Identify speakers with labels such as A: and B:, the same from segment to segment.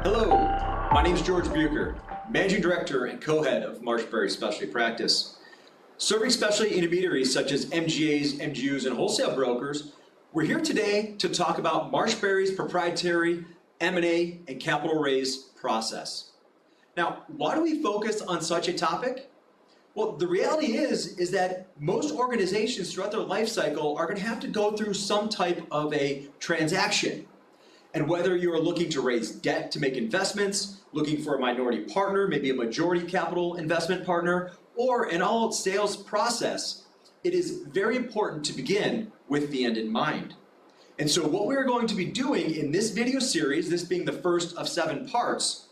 A: Hello, my name is George Bucher, Managing Director and Co-Head of MarshBerry's Specialty Practice. Serving specialty intermediaries such as MGAs, MGUs, and wholesale brokers, we're here today to talk about MarshBerry's proprietary M&A and capital raise process. Now, why do we focus on such a topic? Well, the reality is that most organizations throughout their life cycle are going to have to go through some type of a transaction. And whether you're looking to raise debt to make investments, looking for a minority partner, maybe a majority capital investment partner, or an all-out sales process, it is very important to begin with the end in mind. And so what we're going to be doing in this video series, this being the first of 7 parts,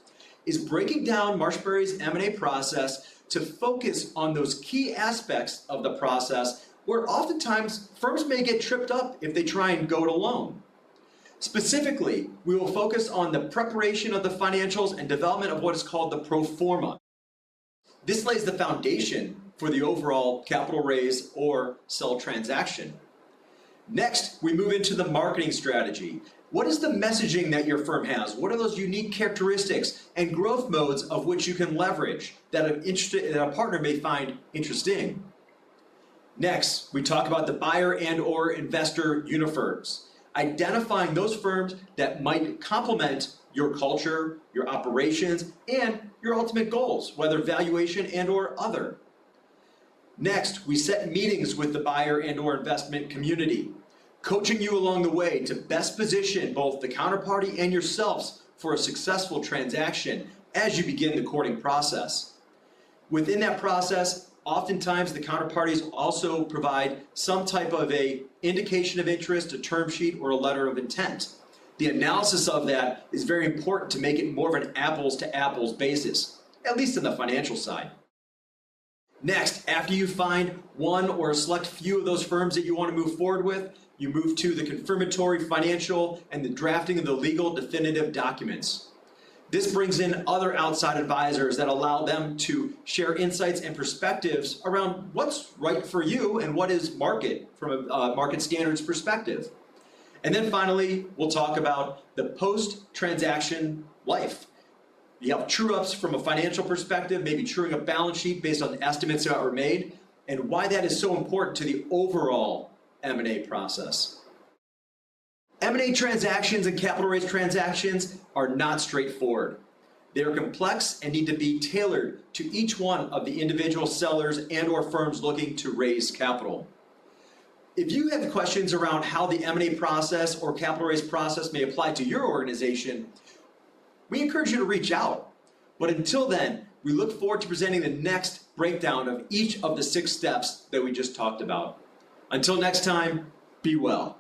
A: is breaking down MarshBerry's M&A process to focus on those key aspects of the process where oftentimes firms may get tripped up if they try and go it alone. Specifically, we will focus on the preparation of the financials and development of what is called the pro forma. This lays the foundation for the overall capital raise or sell transaction. Next, we move into the marketing strategy. What is the messaging that your firm has? What are those unique characteristics and growth modes of which you can leverage that a partner may find interesting? Next, we talk about the buyer and or investor universe, identifying those firms that might complement your culture, your operations, and your ultimate goals, whether valuation and or other. Next, we set meetings with the buyer and or investment community, coaching you along the way to best position both the counterparty and yourselves for a successful transaction as you begin the courting process. Within that process, oftentimes the counterparties also provide some type of a indication of interest, a term sheet, or a letter of intent. The analysis of that is very important to make it more of an apples to apples basis, at least in the financial side. Next, after you find one or a select few of those firms that you want to move forward with, you move to the confirmatory financial and the drafting of the legal definitive documents. This brings in other outside advisors that allow them to share insights and perspectives around what's right for you and what is market from a market standards perspective. And then finally, we'll talk about the post-transaction life. You have true-ups from a financial perspective, maybe truing up balance sheet based on estimates that were made, and why that is so important to the overall M&A process. M&A transactions and capital raise transactions are not straightforward. They are complex and need to be tailored to each one of the individual sellers and or firms looking to raise capital. If you have questions around how the M&A process or capital raise process may apply to your organization, we encourage you to reach out. But until then, we look forward to presenting the next breakdown of each of the 6 steps that we just talked about. Until next time, be well.